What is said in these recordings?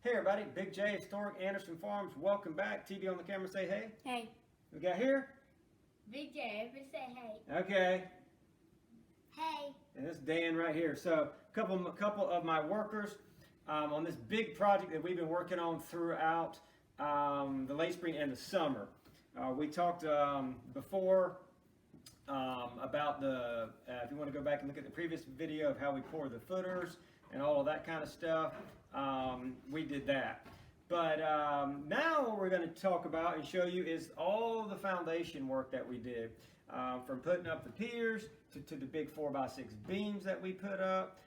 Hey everybody, Big J, Historic Anderson Farms. Welcome back. TV on the camera, say hey. Hey. We got here? Big J, everybody say hey. Okay. Hey. And this is Dan right here. So, a couple of my workers on this big project that we've been working on throughout the late spring and the summer. We talked before about if you want to go back and look at the previous video of how we pour the footers and all of that kind of stuff. We did that. But now what we're going to talk about and show you is all the foundation work that we did. From putting up the piers to the big 4x6 beams that we put up,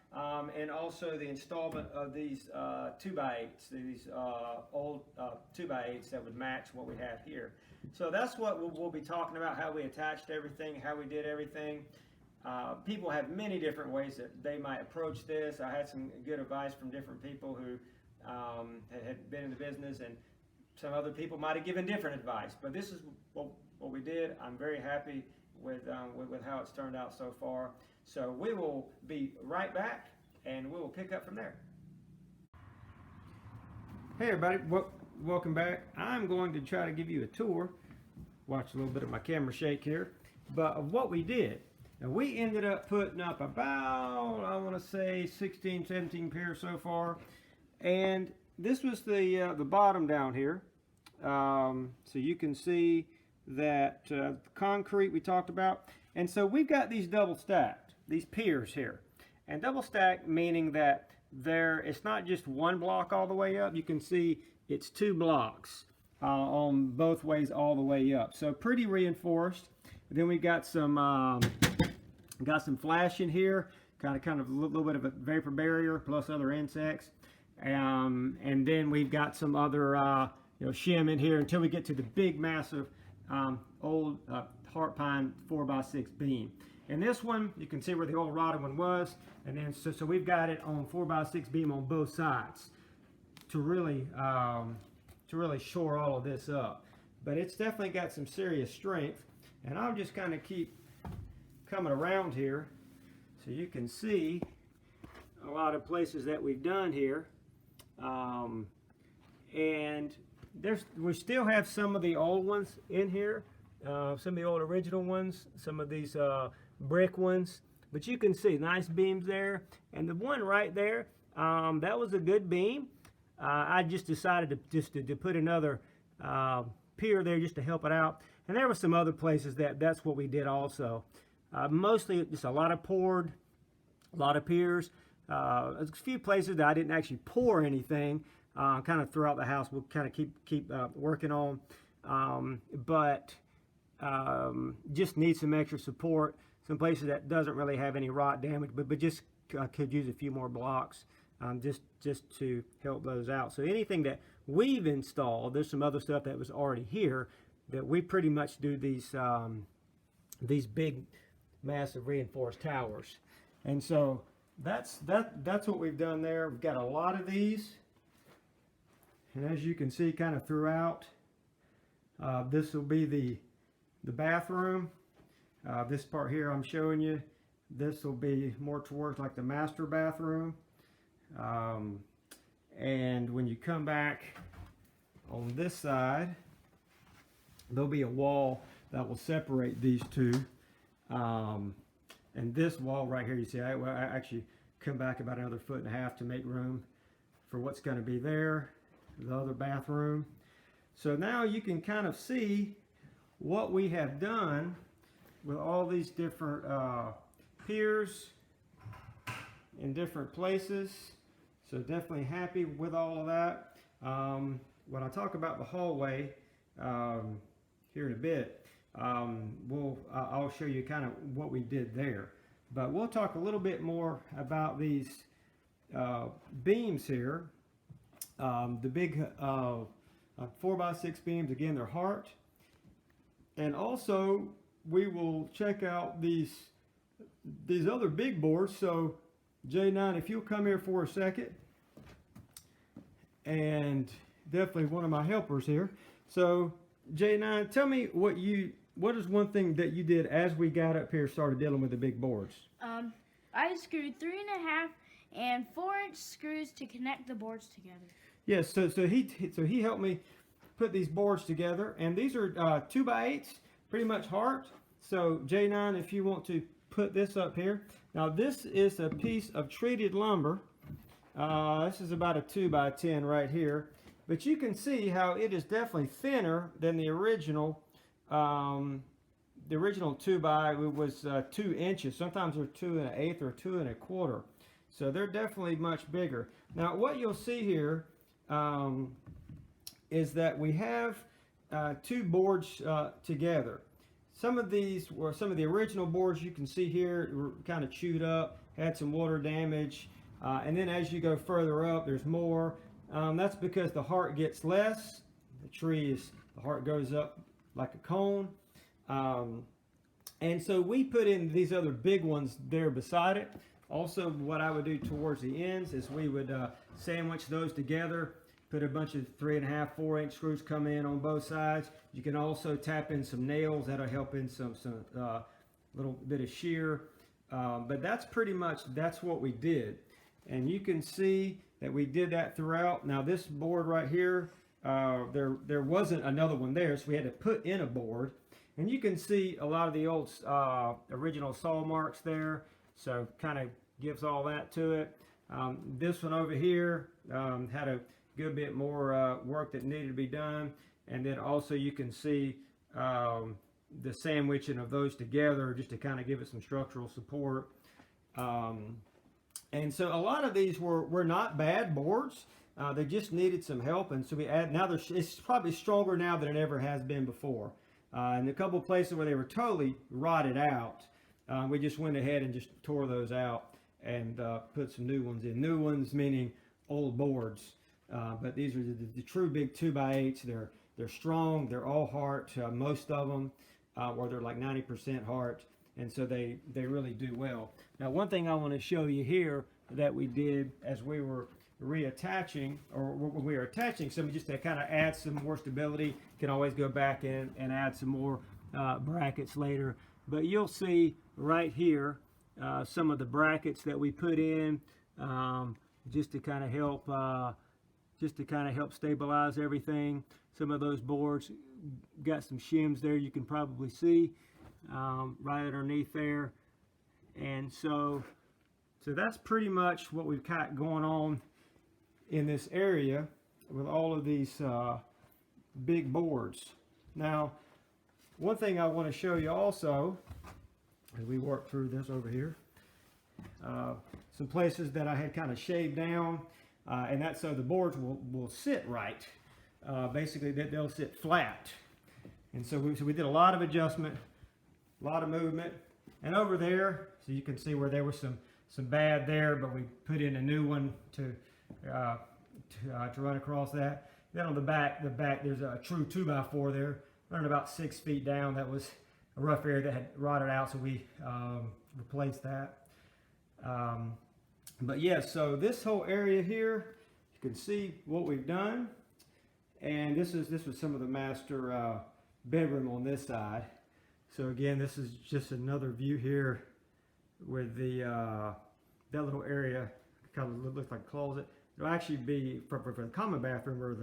and also the installment of these 2x8s, these old 2x8s that would match what we have here. So that's what we'll be talking about, how we attached everything, how we did everything. People have many different ways that they might approach this. I had some good advice from different people who had been in the business, and some other people might have given different advice. But this is what we did. I'm very happy with how it's turned out so far. So we will be right back, and we will pick up from there. Hey everybody, welcome back. I'm going to try to give you a tour. Watch a little bit of my camera shake here, but of what we did. Now we ended up putting up about, I want to say 16, 17 piers so far, and this was the bottom down here. So you can see that the concrete we talked about, and so we've got these double stacked, these piers here, and double stacked meaning that it's not just one block all the way up. You can see it's two blocks on both ways all the way up. So pretty reinforced. And then we got some flashing here, kind of a little bit of a vapor barrier plus other insects, and then we've got some other shim in here until we get to the big massive old heart pine 4x6 beam. And this one, you can see where the old rotted one was, and then so we've got it on 4x6 beam on both sides to really shore all of this up. But it's definitely got some serious strength, and I'll just kind of keep coming around here so you can see a lot of places that we've done here, and we still have some of the old ones in here, some of the old original ones, some of these brick ones, but you can see nice beams there, and the one right there, that was a good beam. I just decided to put another pier there just to help it out, and there were some other places that's what we did also. Mostly just a lot of poured, a lot of piers. A few places that I didn't actually pour anything, kind of throughout the house. We'll kind of keep working on, but just need some extra support. Some places that doesn't really have any rot damage, but just could use a few more blocks, just to help those out. So anything that we've installed, there's some other stuff that was already here that we pretty much do these big, massive reinforced towers, and so that's what we've done there. We've got a lot of these, and as you can see, kind of throughout, this will be the bathroom. This part here I'm showing you, this will be more towards like the master bathroom, and when you come back on this side, there'll be a wall that will separate these two, and this wall right here, you see, I actually come back about another 1.5 feet to make room for what's going to be there, the other bathroom. So now you can kind of see what we have done with all these different piers in different places. So definitely happy with all of that. When I talk about the hallway here in a bit, I'll show you kind of what we did there. But we'll talk a little bit more about these beams here. The big 4x6 beams, again, they're heart. And also we will check out these other big boards. So J9, if you'll come here for a second, and definitely one of my helpers here. So J9, tell me what is one thing that you did as we got up here, started dealing with the big boards? I screwed 3.5 and 4-inch screws to connect the boards together. Yes, so he helped me put these boards together, and these are 2x8s, pretty much heart. So J9, if you want to put this up here. Now this is a piece of treated lumber. This is about a 2x10 right here, but you can see how it is definitely thinner than the original. The original 2x was 2 inches. Sometimes they're 2 1/8 or 2 1/4. So they're definitely much bigger. Now what you'll see here is that we have two boards together. Some of these were some of the original boards you can see here were kind of chewed up, had some water damage, and then as you go further up, there's more. That's because the heart gets less. The heart goes up like a cone. And so we put in these other big ones there beside it. Also, what I would do towards the ends is we would sandwich those together, put a bunch of 3 1/2, 4-inch screws come in on both sides. You can also tap in some nails that'll help in some little bit of shear. But that's pretty much, that's what we did. And you can see that we did that throughout. Now this board right here, there wasn't another one there, so we had to put in a board. And you can see a lot of the old original saw marks there, so kind of gives all that to it. This one over here had a good bit more work that needed to be done, and then also you can see the sandwiching of those together just to kind of give it some structural support. And so a lot of these were not bad boards. They just needed some help, and so we add now. It's probably stronger now than it ever has been before. And a couple of places where they were totally rotted out, we just went ahead and just tore those out and put some new ones in. New ones meaning old boards, but these are the true big 2x8s. They're strong. They're all heart, most of them, or they're like 90% heart, and so they really do well. Now, one thing I want to show you here that we did as we were reattaching, or we were attaching some just to kind of add some more stability. Can always go back in and add some more brackets later, but you'll see right here some of the brackets that we put in just to kind of help stabilize everything. Some of those boards got some shims there, you can probably see right underneath there. And so that's pretty much what we've got going on in this area with all of these big boards. Now, one thing I want to show you also as we work through this over here, some places that I had kind of shaved down, and that's so the boards will sit right. Basically, they'll sit flat. And so we did a lot of adjustment, a lot of movement. And over there, so you can see where there was some bad there, but we put in a new one to run across that. Then on the back there's a true 2x4 there, running about 6 feet down. That was a rough area that had rotted out, so we replaced that. But yeah, so this whole area here, you can see what we've done. And this was some of the master bedroom on this side. So again, this is just another view here with that little area kind of looks like a closet. It'll actually be for the common bathroom or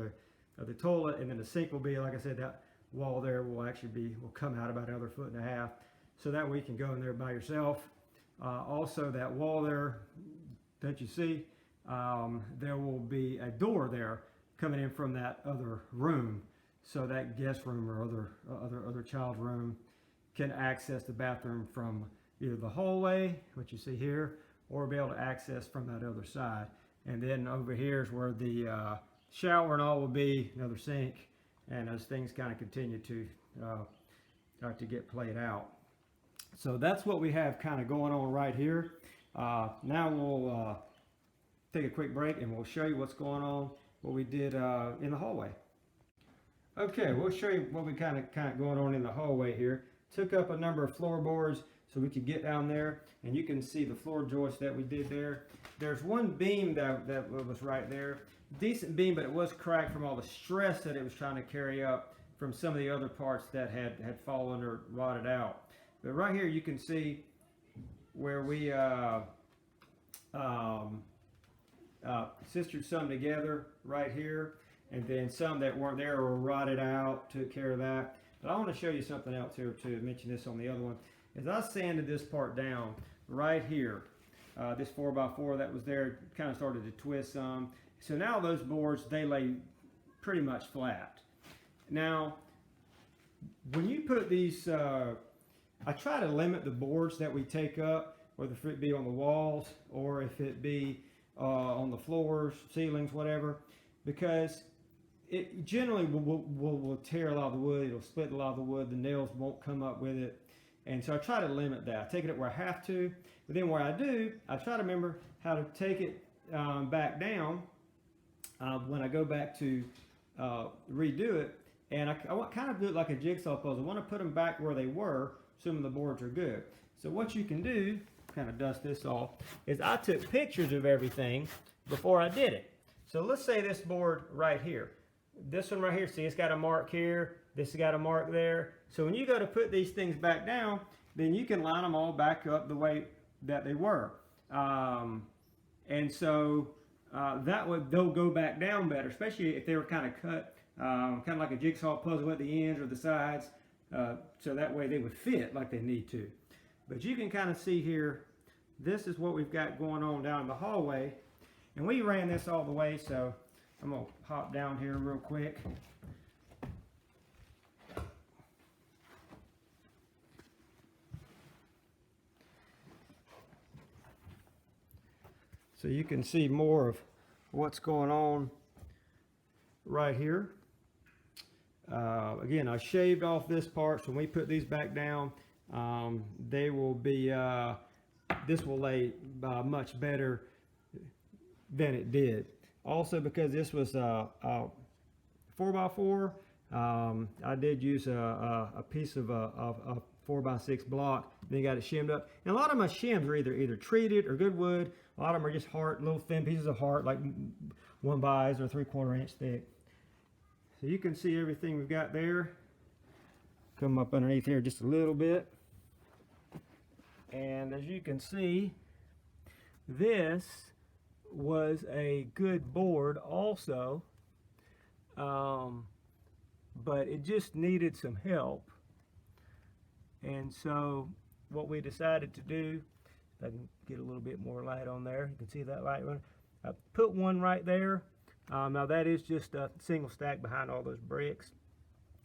the toilet, and then the sink will be, like I said, that wall there will come out about another 1.5 feet, so that way you can go in there by yourself. Also, that wall there that you see, there will be a door there coming in from that other room, so that guest room or other child room can access the bathroom from either the hallway, which you see here, or be able to access from that other side. And then over here is where the shower and all will be, another sink, and as things kind of continue to get played out. So that's what we have kind of going on right here. Now we'll take a quick break and we'll show you what's going on, what we did in the hallway. Okay, we'll show you what we kind of going on in the hallway here. Took up a number of floorboards so we could get down there, and you can see the floor joist that we did there. There's one beam that was right there. Decent beam, but it was cracked from all the stress that it was trying to carry up from some of the other parts that had fallen or rotted out. But right here you can see where we sistered some together right here, and then some that weren't there were rotted out, took care of that. But I want to show you something else here too. I mentioned this on the other one. As I sanded this part down right here, this 4x4 that was there kind of started to twist some. So now those boards, they lay pretty much flat. Now, when you put these, I try to limit the boards that we take up, whether it be on the walls or if it be on the floors, ceilings, whatever, because it generally will tear a lot of the wood. It'll split a lot of the wood. The nails won't come up with it. And so I try to limit that. I take it where I have to, but then where I do, I try to remember how to take it back down when I go back to redo it. And I kind of do it like a jigsaw puzzle. I want to put them back where they were, assuming the boards are good. So what you can do, kind of dust this off, is I took pictures of everything before I did it. So let's say this board right here. This one right here, see it's got a mark here, this has got a mark there. So when you go to put these things back down, then you can line them all back up the way that they were. And so that would, they'll go back down better, especially if they were kind of cut, kind of like a jigsaw puzzle at the ends or the sides. So that way they would fit like they need to. But you can kind of see here, this is what we've got going on down the hallway. And we ran this all the way, so I'm going to hop down here real quick. So you can see more of what's going on right here. Again, I shaved off this part, so when we put these back down, they will be, this will lay much better than it did. Also, because this was a 4x4, I did use a piece of a 4x6 block, then got it shimmed up. And a lot of my shims are either treated or good wood. A lot of them are just hard, little thin pieces of heart, like 1x or 3/4 inch thick. So you can see everything we've got there. Come up underneath here just a little bit. And as you can see, this was a good board also, but it just needed some help. And so what we decided to do, if I can get a little bit more light on there, you can see that light running. I put one right there. Now that is just a single stack behind all those bricks.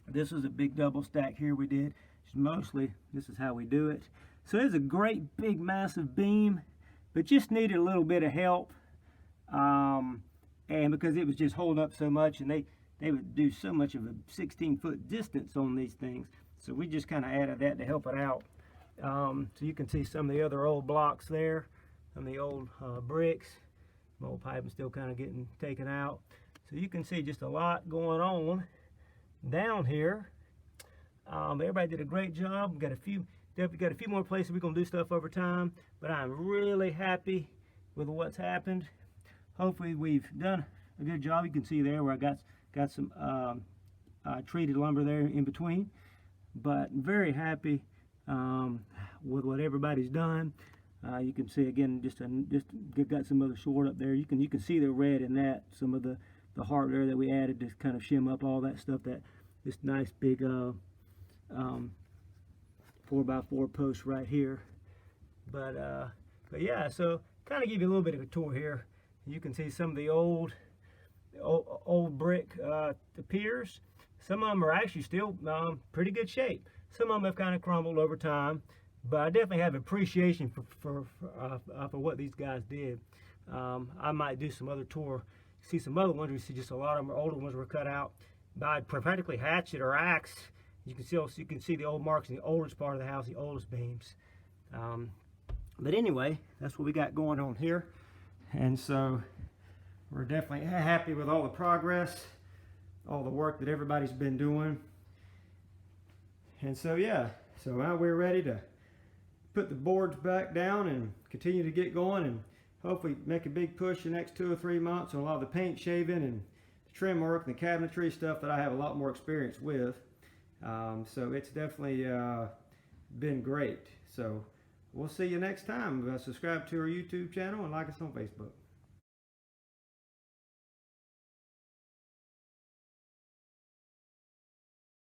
This was a big double stack here we did. Mostly this is how we do it. So it's a great big massive beam, but just needed a little bit of help. And because it was just holding up so much, and they would do so much of a 16-foot distance on these things. So we just kind of added that to help it out. So you can see some of the other old blocks there, some of the old bricks. My old pipe is still kind of getting taken out. So you can see just a lot going on down here. Everybody did a great job. We've got definitely got a few more places we're gonna do stuff over time, but I'm really happy with what's happened. Hopefully we've done a good job. You can see there where I got some treated lumber there in between, but very happy with what everybody's done. You can see again, just got some other short up there. You can see the red in that, some of the heart there that we added to kind of shim up all that stuff. That this nice big 4x4 post right here. But yeah, so kind of give you a little bit of a tour here. You can see some of the old brick piers. Some of them are actually still pretty good shape. Some of them have kind of crumbled over time, but I definitely have appreciation for what these guys did. I might do some other tour. See some other ones. We see just a lot of them. Older ones were cut out by practically hatchet or axe. You can see the old marks in the oldest part of the house, the oldest beams. But anyway, that's what we got going on here. And so we're definitely happy with all the progress, all the work that everybody's been doing. And so yeah, so now we're ready to put the boards back down and continue to get going, and hopefully make a big push the next 2 or 3 months on a lot of the paint shaving and the trim work and the cabinetry stuff that I have a lot more experience with. So it's definitely been great. So we'll see you next time. Subscribe to our YouTube channel and like us on Facebook.